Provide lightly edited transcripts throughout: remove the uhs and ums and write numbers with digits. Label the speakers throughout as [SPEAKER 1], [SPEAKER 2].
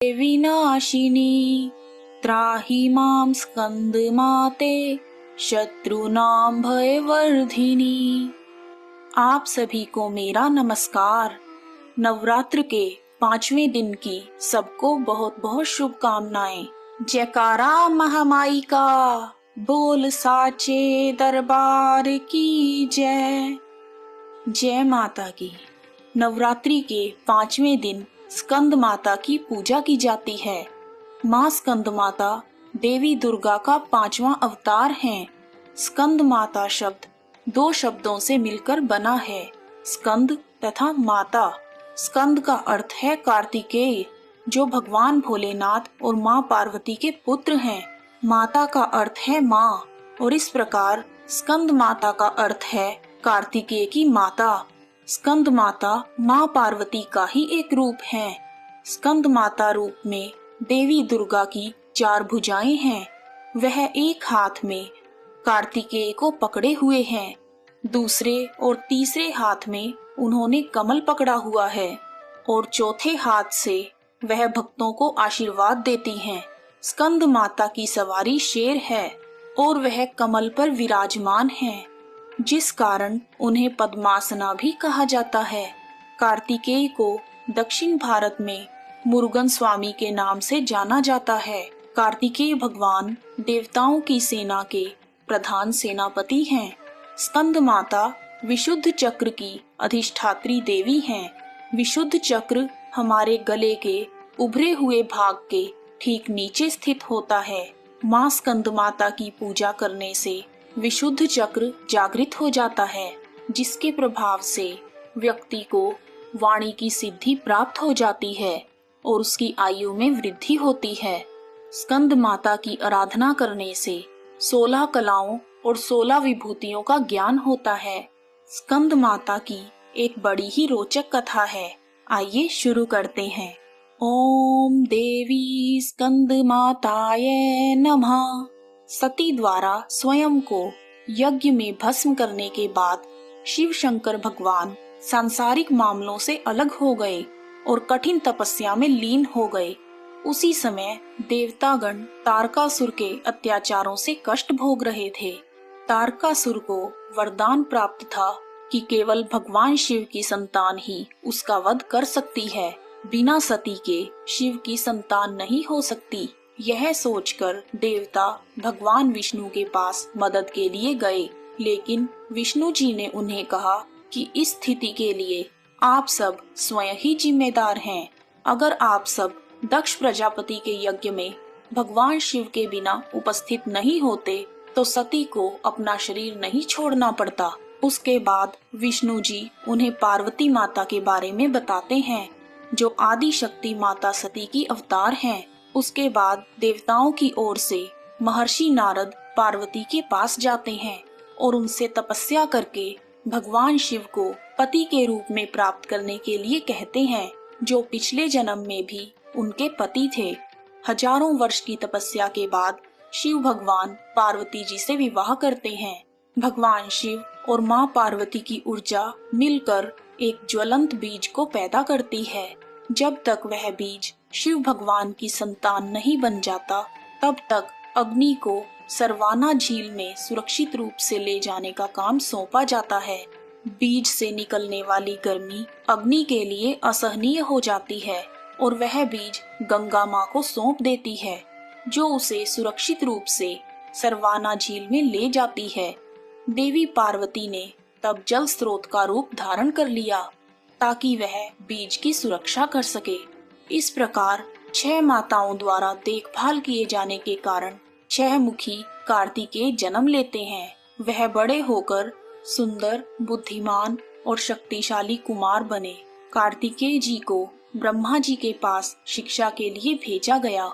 [SPEAKER 1] विनाशिनी त्राहि मां स्कंदमाते शत्रुनां भयवर्धिनी। आप सभी को मेरा नमस्कार। नवरात्र के 5वें दिन की सबको बहुत बहुत शुभकामनाएं। जयकारा महामाई का, बोल साचे दरबार की जय। जय माता की। नवरात्रि के 5वें दिन स्कंद माता की पूजा की जाती है। माँ स्कंद माता देवी दुर्गा का 5वां अवतार है। स्कंद माता शब्द 2 शब्दों से मिलकर बना है, स्कंद तथा माता। स्कंद का अर्थ है कार्तिकेय, जो भगवान भोलेनाथ और माँ पार्वती के पुत्र हैं। माता का अर्थ है माँ, और इस प्रकार स्कंद माता का अर्थ है कार्तिकेय की माता। स्कंद माता माँ पार्वती का ही एक रूप है। स्कंद माता रूप में देवी दुर्गा की 4 भुजाएं हैं। वह एक हाथ में कार्तिकेय को पकड़े हुए हैं, दूसरे और तीसरे हाथ में उन्होंने कमल पकड़ा हुआ है, और चौथे हाथ से वह भक्तों को आशीर्वाद देती हैं। स्कंद माता की सवारी शेर है और वह कमल पर विराजमान है, जिस कारण उन्हें पद्मासना भी कहा जाता है। कार्तिकेय को दक्षिण भारत में मुरुगन स्वामी के नाम से जाना जाता है। कार्तिकेय भगवान देवताओं की सेना के प्रधान सेनापति हैं। स्कंद माता विशुद्ध चक्र की अधिष्ठात्री देवी हैं। विशुद्ध चक्र हमारे गले के उभरे हुए भाग के ठीक नीचे स्थित होता है। माँ स्कंद माता की पूजा करने से विशुद्ध चक्र जागृत हो जाता है, जिसके प्रभाव से व्यक्ति को वाणी की सिद्धि प्राप्त हो जाती है और उसकी आयु में वृद्धि होती है। स्कंद माता की आराधना करने से 16 कलाओं और 16 विभूतियों का ज्ञान होता है। स्कंद माता की एक बड़ी ही रोचक कथा है। आइए शुरू करते हैं। ओम देवी स्कंद माताय नमः। सती द्वारा स्वयं को यज्ञ में भस्म करने के बाद शिव शंकर भगवान सांसारिक मामलों से अलग हो गए और कठिन तपस्या में लीन हो गए। उसी समय देवतागण तारकासुर के अत्याचारों से कष्ट भोग रहे थे। तारकासुर को वरदान प्राप्त था कि केवल भगवान शिव की संतान ही उसका वध कर सकती है। बिना सती के शिव की संतान नहीं हो सकती। यह सोचकर देवता भगवान विष्णु के पास मदद के लिए गए, लेकिन विष्णु जी ने उन्हें कहा कि इस स्थिति के लिए आप सब स्वयं ही जिम्मेदार हैं। अगर आप सब दक्ष प्रजापति के यज्ञ में भगवान शिव के बिना उपस्थित नहीं होते तो सती को अपना शरीर नहीं छोड़ना पड़ता। उसके बाद विष्णु जी उन्हें पार्वती माता के बारे में बताते हैं, जो आदि शक्ति माता सती की अवतार हैं। उसके बाद देवताओं की ओर से महर्षि नारद पार्वती के पास जाते हैं और उनसे तपस्या करके भगवान शिव को पति के रूप में प्राप्त करने के लिए कहते हैं, जो पिछले जन्म में भी उनके पति थे। हजारों वर्ष की तपस्या के बाद शिव भगवान पार्वती जी से विवाह करते हैं। भगवान शिव और माँ पार्वती की ऊर्जा मिलकर एक ज्वलंत बीज को पैदा करती है। जब तक वह बीज शिव भगवान की संतान नहीं बन जाता, तब तक अग्नि को सरवाना झील में सुरक्षित रूप से ले जाने का काम सौंपा जाता है। बीज से निकलने वाली गर्मी अग्नि के लिए असहनीय हो जाती है और वह बीज गंगा माँ को सौंप देती है, जो उसे सुरक्षित रूप से सरवाना झील में ले जाती है। देवी पार्वती ने तब जल स्रोत का रूप धारण कर लिया ताकि वह बीज की सुरक्षा कर सके। इस प्रकार 6 माताओं द्वारा देखभाल किए जाने के कारण 6 मुखी कार्तिकेय जन्म लेते हैं। वह बड़े होकर सुंदर, बुद्धिमान और शक्तिशाली कुमार बने। कार्तिकेय जी को ब्रह्मा जी के पास शिक्षा के लिए भेजा गया,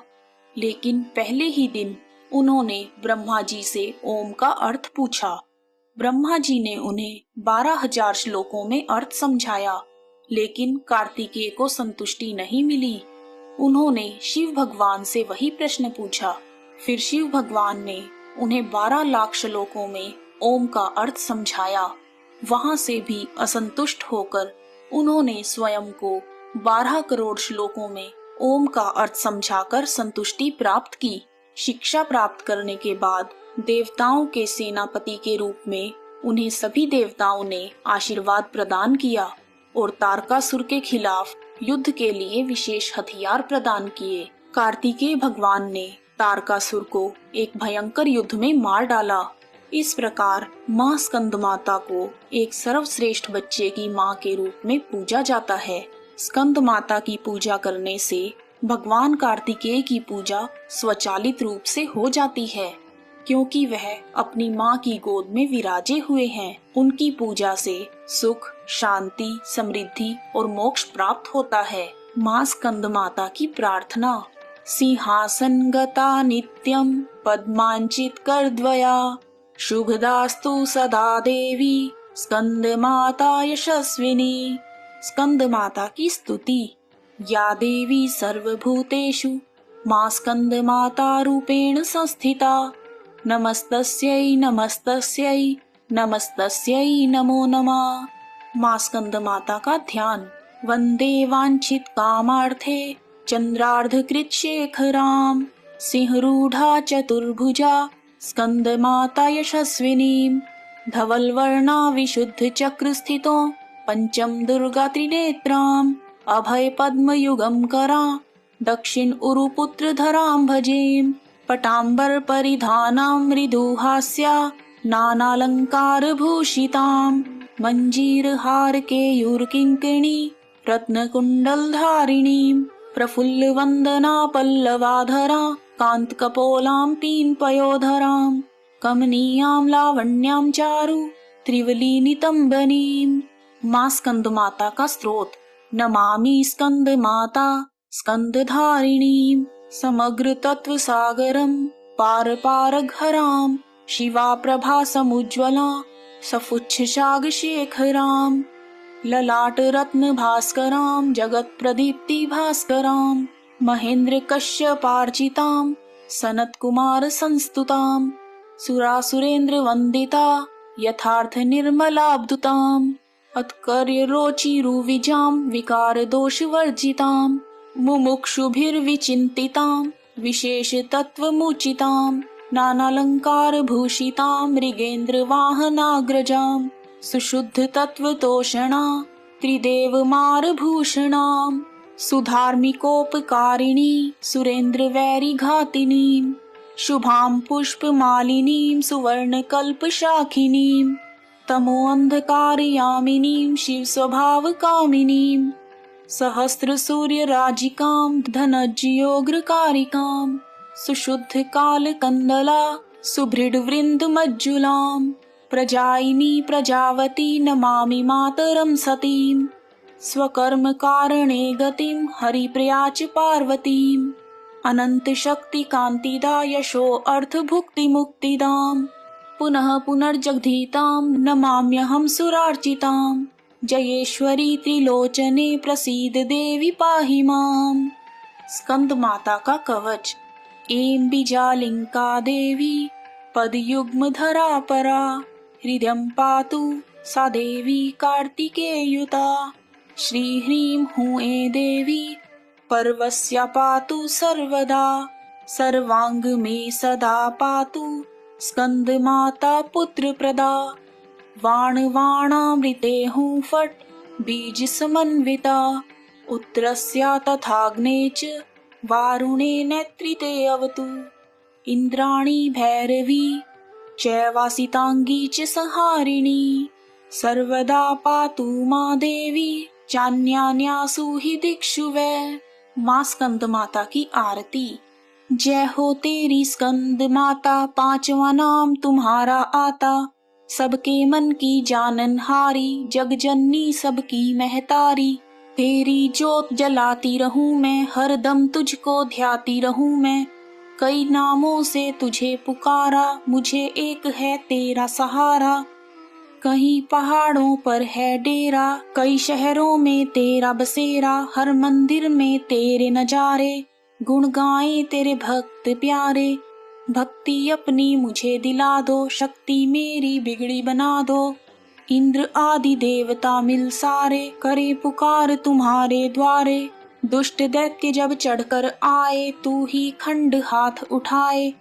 [SPEAKER 1] लेकिन पहले ही दिन उन्होंने ब्रह्मा जी से ओम का अर्थ पूछा। ब्रह्मा जी ने उन्हें 12,000 श्लोकों में अर्थ समझाया, लेकिन कार्तिकेय को संतुष्टि नहीं मिली। उन्होंने शिव भगवान से वही प्रश्न पूछा। फिर शिव भगवान ने उन्हें 12 लाख श्लोकों में ओम का अर्थ समझाया। वहां से भी असंतुष्ट होकर उन्होंने स्वयं को 12 करोड़ श्लोकों में ओम का अर्थ समझाकर संतुष्टि प्राप्त की। शिक्षा प्राप्त करने के बाद देवताओं के सेनापति के रूप में उन्हें सभी देवताओं ने आशीर्वाद प्रदान किया और तारकासुर के खिलाफ युद्ध के लिए विशेष हथियार प्रदान किए। कार्तिकेय भगवान ने तारकासुर को एक भयंकर युद्ध में मार डाला। इस प्रकार माँ स्कंद माता को एक सर्वश्रेष्ठ बच्चे की माँ के रूप में पूजा जाता है। स्कंद माता की पूजा करने से भगवान कार्तिकेय की पूजा स्वचालित रूप से हो जाती है, क्योंकि वह अपनी माँ की गोद में विराजे हुए हैं। उनकी पूजा से सुख, शांति, समृद्धि और मोक्ष प्राप्त होता है। माँ स्कंद माता की प्रार्थना। सिंहासन गता नित्यम पद्मांचित करद्वया, शुभदास्तु सदा देवी स्कंद माता यशस्विनी। स्कंद माता की स्तुति। या देवी सर्वभूतेषु माँ स्कंद माता रूपेण संस्थिता, नमस्तस्यै नमस्तस्यै नमस्तस्यै नमो नमः। माँ स्कंद माता का ध्यान। वंदे वांछित कामार्थे चंद्रार्धकृत शेखराम, सिंहरूढ़ा चतुर्भुजा स्कंद माता यशस्विनी। धवल वर्णा विशुद्ध चक्र स्थितो पंचम दुर्गा त्रिनेत्राम, अभय पद्म युगम करा दक्षिण उरुपुत्र धराम भजेम। पटांबर परिधानाम मृदुहास्या नानालंकार भूषिताम, मंजीर हार केयूर किंकिणी रत्न कुंडल धारिणी। प्रफुल्ल वंदना पल्लवाधरा कांत कपोलाम पीन पयोधराम, कमनीयाम लावण्याम चारु त्रिवली नितंबनीम। माँ स्कंद माता का स्रोत। नमामि स्कंद माता स्कंद धारिणीम, समग्र तत्व सागरम पार पार घराम। शिवा प्रभा समुज्ज्वला सफुच्छ शाग शेखराम, ललाट रत्न भास्कराम जगत प्रदीप्ति भास्कराम। महेंद्र कश्यपार्चिताम सनत कुमार संस्तुताम, सुरासुरेंद्र वंदिता यथार्थ निर्मलाब्धुताम। उत्कर्य रोचिरुविजाम विकार दोष वर्जिताम, मुमुक्षुभिर्विचिन्तिताम विशेष तत्वमुचिताम। नानालंकार भूषिताम मृगेंद्र वाहनाग्रजाम, सुशुद्ध तत्वतोषणा त्रिदेव मार भूषणाम। सुधार्मिकोपकारिणी सुरेंद्र वैरी घातिनीम, शुभाम पुष्प मालिनीम सुवर्ण कल्प शाखिनीम। तमो अंधकार यामिनीम शिव स्वभाव कामिनीम, सहस्त्र सूर्य राजिकाम धनज्योग्र कारिकाम। सुशुद्ध काल कंदला सुभृड वृंद मज्जुलाम, प्रजायिनी प्रजावती नमामि मातरम सतीम। स्वकर्म कारणे गतिम हरिप्रियाच पार्वतीम, अनंत शक्ति कांतिदा यशो अर्थ भुक्ति मुक्तिदाम। पुनः पुनर्जगधीताम नमाम्यहं सुरार्चिताम, जयेश्वरी त्रिलोचने प्रसीद देवी पाहि माम। स्कंद माता का कवच। एम बीजालिंका देवी पदयुग्म धरा परा, हृदयं पातु सा देवी कार्तिकेयुता। श्री ह्रीं हूँ देवी पर्वस्या पातु सर्वदा, सर्वांग में सदा पातु स्कंद माता पुत्र प्रदा। वाण वाणामृते हूँ फट बीज समन्विता, उत्तरस्या तथाग्ने च वारुणे नेत्रिते अवतु। इंद्राणी भैरवी चैवासितांगी च संहारिणी, सर्वदा पातु माँ देवी चान्यान्यासु हि दिक्षु वै। माँ स्कंद माता की आरती। जय हो तेरी स्कंद माता पांचवा नाम तुम्हारा आता, सबके मन की जाननहारी जग जननी सबकी महतारी। तेरी ज्योत जलाती रहूं मैं हरदम तुझको ध्याती रहूं मैं, कई नामों से तुझे पुकारा मुझे एक है तेरा सहारा। कहीं पहाड़ों पर है डेरा कई शहरों में तेरा बसेरा, हर मंदिर में तेरे नजारे गुण गाए तेरे भक्त प्यारे। भक्ति अपनी मुझे दिला दो शक्ति मेरी बिगड़ी बना दो, इंद्र आदि देवता मिल सारे करे पुकार तुम्हारे द्वारे। दुष्ट दैत्य जब चढ़कर आए, तू ही खंड हाथ उठाए।